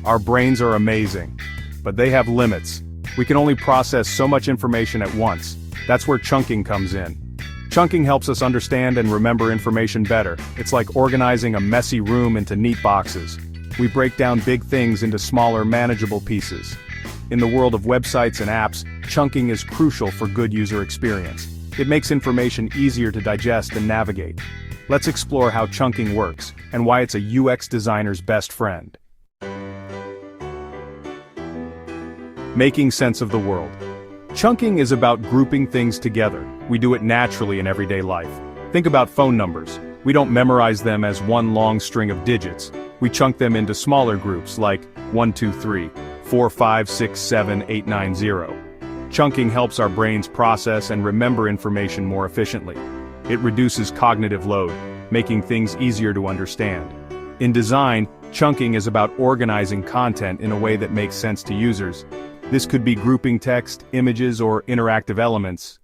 Our brains are amazing, but they have limits. We can only process so much information at once. That's where chunking comes in. Chunking helps us understand and remember information better. It's like organizing a messy room into neat boxes. We break down big things into smaller, manageable pieces. In the world of websites and apps, chunking is crucial for good user experience. It makes information easier to digest and navigate. Let's explore how chunking works, and why it's a UX designer's best friend. Making sense of the world. Chunking is about grouping things together. We do it naturally in everyday life. Think about phone numbers. We don't memorize them as one long string of digits. We chunk them into smaller groups like 1, 2, 3, 4, 5, 6, 7, 8, 9, 0. Chunking helps our brains process and remember information more efficiently. It reduces cognitive load, making things easier to understand. In design, chunking is about organizing content in a way that makes sense to users. This could be grouping text, images, or interactive elements.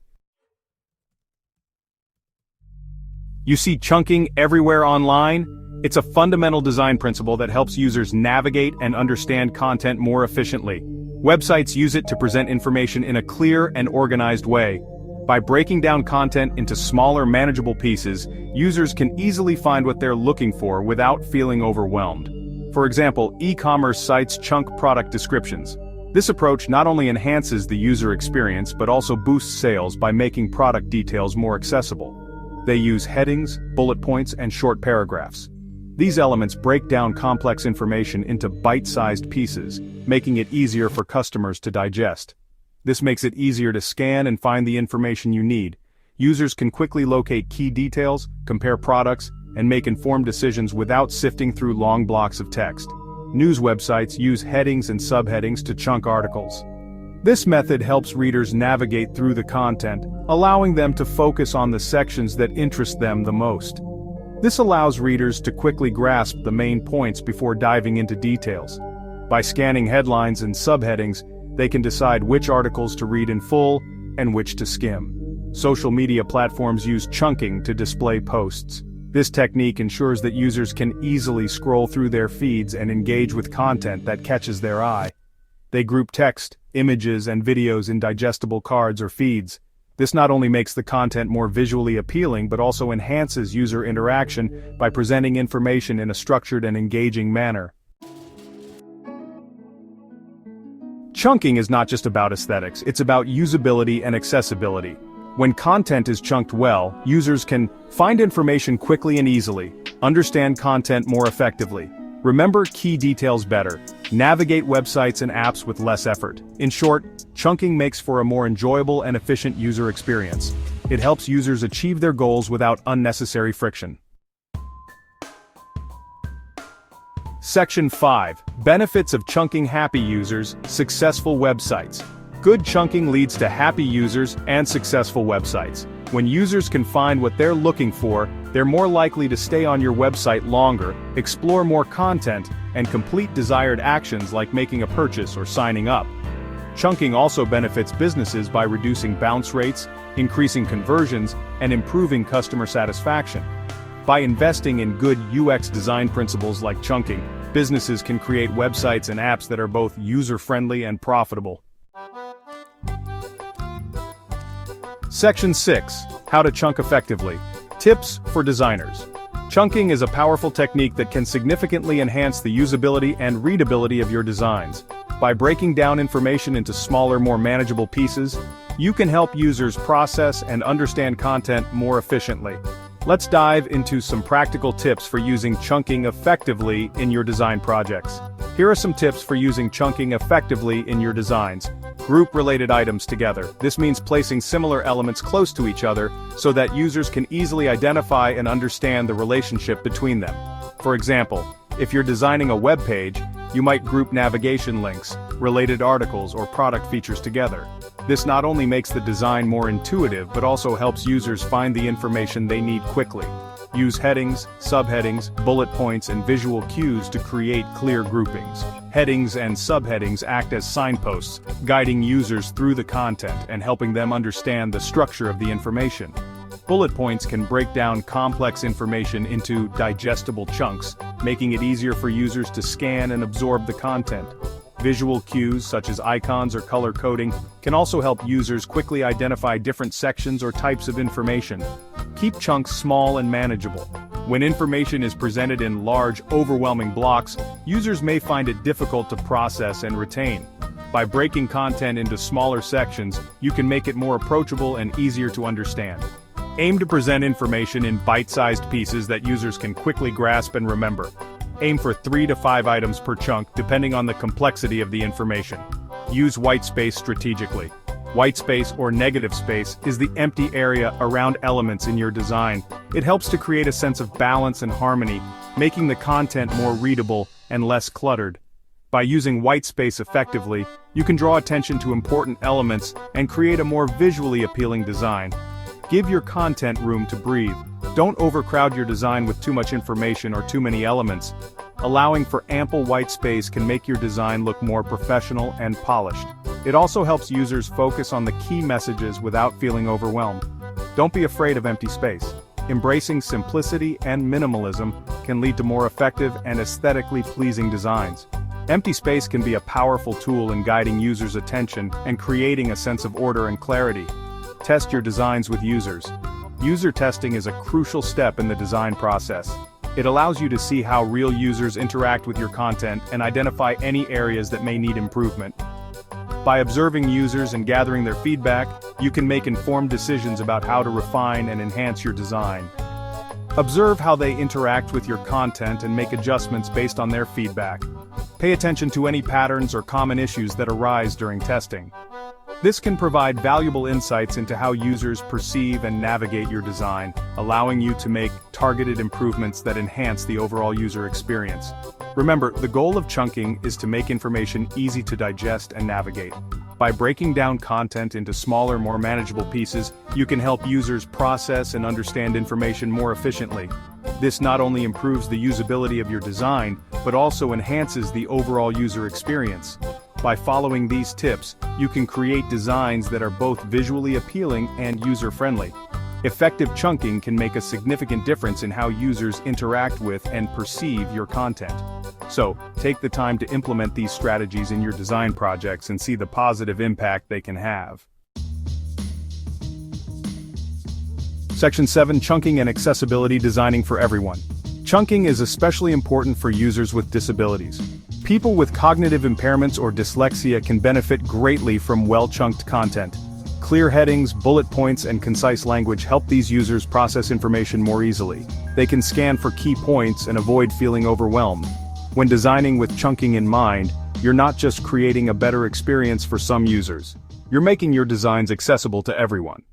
You see chunking everywhere online? It's a fundamental design principle that helps users navigate and understand content more efficiently. Websites use it to present information in a clear and organized way. By breaking down content into smaller, manageable pieces, users can easily find what they're looking for without feeling overwhelmed. For example, e-commerce sites chunk product descriptions. This approach not only enhances the user experience but also boosts sales by making product details more accessible. They use headings, bullet points, and short paragraphs. These elements break down complex information into bite-sized pieces, making it easier for customers to digest. This makes it easier to scan and find the information you need. Users can quickly locate key details, compare products, and make informed decisions without sifting through long blocks of text. News websites use headings and subheadings to chunk articles. This method helps readers navigate through the content, allowing them to focus on the sections that interest them the most. This allows readers to quickly grasp the main points before diving into details. By scanning headlines and subheadings, they can decide which articles to read in full and which to skim. Social media platforms use chunking to display posts. This technique ensures that users can easily scroll through their feeds and engage with content that catches their eye. They group text, images, and videos in digestible cards or feeds. This not only makes the content more visually appealing but also enhances user interaction by presenting information in a structured and engaging manner. Chunking is not just about aesthetics, it's about usability and accessibility. When content is chunked well, users can find information quickly and easily, understand content more effectively, remember key details better, navigate websites and apps with less effort. In short, chunking makes for a more enjoyable and efficient user experience. It helps users achieve their goals without unnecessary friction. Section 5. Benefits of chunking. Happy users, successful websites. Good chunking leads to happy users and successful websites. When users can find what they're looking for, they're more likely to stay on your website longer, explore more content, and complete desired actions like making a purchase or signing up. Chunking also benefits businesses by reducing bounce rates, increasing conversions, and improving customer satisfaction. By investing in good UX design principles like chunking, businesses can create websites and apps that are both user-friendly and profitable. Section 6. How to chunk effectively. Tips for designers. Chunking is a powerful technique that can significantly enhance the usability and readability of your designs. By breaking down information into smaller, more manageable pieces, you can help users process and understand content more efficiently. Let's dive into some practical tips for using chunking effectively in your design projects. Here are some tips for using chunking effectively in your designs. Group related items together. This means placing similar elements close to each other so that users can easily identify and understand the relationship between them. For example, if you're designing a web page, you might group navigation links, related articles, or product features together. This not only makes the design more intuitive but also helps users find the information they need quickly. Use headings, subheadings, bullet points, and visual cues to create clear groupings. Headings and subheadings act as signposts, guiding users through the content and helping them understand the structure of the information. Bullet points can break down complex information into digestible chunks, making it easier for users to scan and absorb the content. Visual cues, such as icons or color coding, can also help users quickly identify different sections or types of information. Keep chunks small and manageable. When information is presented in large, overwhelming blocks, users may find it difficult to process and retain. By breaking content into smaller sections, you can make it more approachable and easier to understand. Aim to present information in bite-sized pieces that users can quickly grasp and remember. Aim for 3 to 5 items per chunk, depending on the complexity of the information. Use white space strategically. White space or negative space is the empty area around elements in your design. It helps to create a sense of balance and harmony, making the content more readable and less cluttered. By using white space effectively, you can draw attention to important elements and create a more visually appealing design. Give your content room to breathe. Don't overcrowd your design with too much information or too many elements. Allowing for ample white space can make your design look more professional and polished. It also helps users focus on the key messages without feeling overwhelmed. Don't be afraid of empty space. Embracing simplicity and minimalism can lead to more effective and aesthetically pleasing designs. Empty space can be a powerful tool in guiding users' attention and creating a sense of order and clarity. Test your designs with users. User testing is a crucial step in the design process. It allows you to see how real users interact with your content and identify any areas that may need improvement. By observing users and gathering their feedback, you can make informed decisions about how to refine and enhance your design. Observe how they interact with your content and make adjustments based on their feedback. Pay attention to any patterns or common issues that arise during testing. This can provide valuable insights into how users perceive and navigate your design, allowing you to make targeted improvements that enhance the overall user experience. Remember, the goal of chunking is to make information easy to digest and navigate. By breaking down content into smaller, more manageable pieces, you can help users process and understand information more efficiently. This not only improves the usability of your design, but also enhances the overall user experience. By following these tips, you can create designs that are both visually appealing and user-friendly. Effective chunking can make a significant difference in how users interact with and perceive your content. So, take the time to implement these strategies in your design projects and see the positive impact they can have. Section 7. Chunking and Accessibility Designing for Everyone. Chunking is especially important for users with disabilities. People with cognitive impairments or dyslexia can benefit greatly from well-chunked content. Clear headings, bullet points, and concise language help these users process information more easily. They can scan for key points and avoid feeling overwhelmed. When designing with chunking in mind, you're not just creating a better experience for some users. You're making your designs accessible to everyone.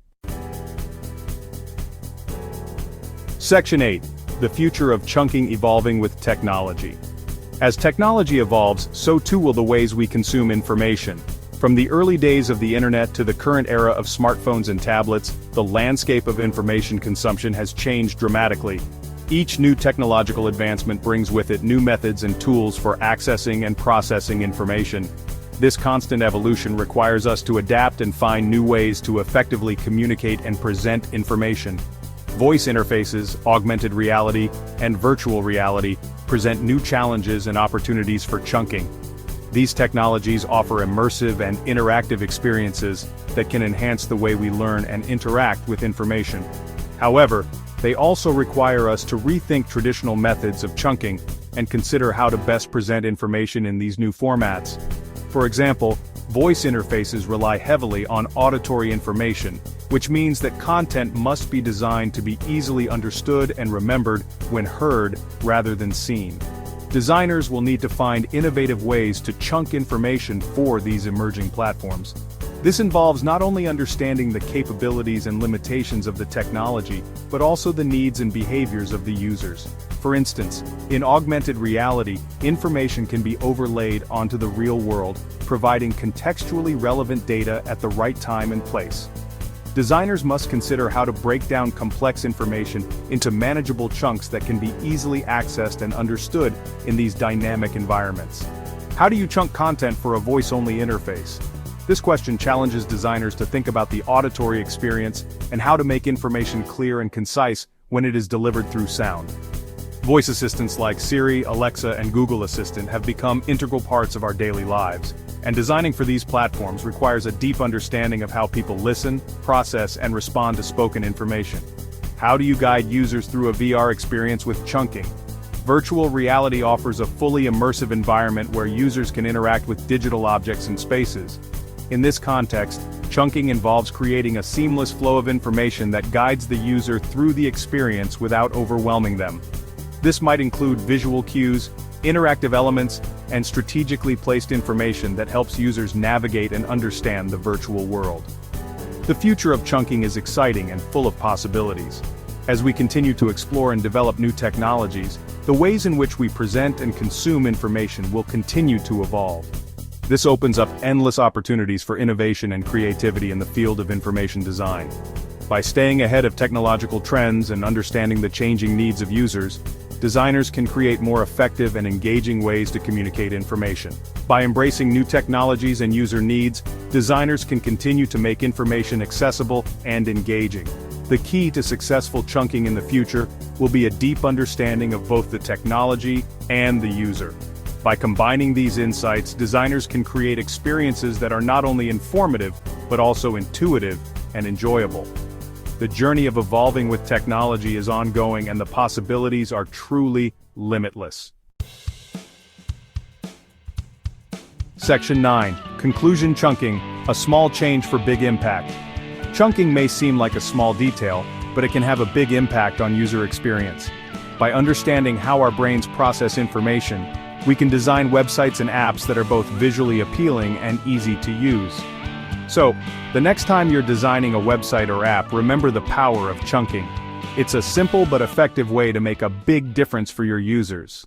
Section 8. The future of chunking evolving with technology. As technology evolves, so too will the ways we consume information. From the early days of the internet to the current era of smartphones and tablets, the landscape of information consumption has changed dramatically. Each new technological advancement brings with it new methods and tools for accessing and processing information. This constant evolution requires us to adapt and find new ways to effectively communicate and present information. Voice interfaces, augmented reality, and virtual reality present new challenges and opportunities for chunking. These technologies offer immersive and interactive experiences that can enhance the way we learn and interact with information. However, they also require us to rethink traditional methods of chunking and consider how to best present information in these new formats. For example, voice interfaces rely heavily on auditory information, which means that content must be designed to be easily understood and remembered when heard rather than seen. Designers will need to find innovative ways to chunk information for these emerging platforms. This involves not only understanding the capabilities and limitations of the technology, but also the needs and behaviors of the users. For instance, in augmented reality, information can be overlaid onto the real world, providing contextually relevant data at the right time and place. Designers must consider how to break down complex information into manageable chunks that can be easily accessed and understood in these dynamic environments. How do you chunk content for a voice-only interface? This question challenges designers to think about the auditory experience and how to make information clear and concise when it is delivered through sound. Voice assistants like Siri, Alexa, and Google Assistant have become integral parts of our daily lives, and designing for these platforms requires a deep understanding of how people listen, process, and respond to spoken information. How do you guide users through a VR experience with chunking? Virtual reality offers a fully immersive environment where users can interact with digital objects and spaces. In this context, chunking involves creating a seamless flow of information that guides the user through the experience without overwhelming them. This might include visual cues, interactive elements, and strategically placed information that helps users navigate and understand the virtual world. The future of chunking is exciting and full of possibilities. As we continue to explore and develop new technologies, the ways in which we present and consume information will continue to evolve. This opens up endless opportunities for innovation and creativity in the field of information design. By staying ahead of technological trends and understanding the changing needs of users, designers can create more effective and engaging ways to communicate information. By embracing new technologies and user needs, designers can continue to make information accessible and engaging. The key to successful chunking in the future will be a deep understanding of both the technology and the user. By combining these insights, designers can create experiences that are not only informative, but also intuitive and enjoyable. The journey of evolving with technology is ongoing, and the possibilities are truly limitless. Section 9. Conclusion: Chunking, a small change for big impact. Chunking may seem like a small detail, but it can have a big impact on user experience. By understanding how our brains process information, we can design websites and apps that are both visually appealing and easy to use. So, the next time you're designing a website or app, remember the power of chunking. It's a simple but effective way to make a big difference for your users.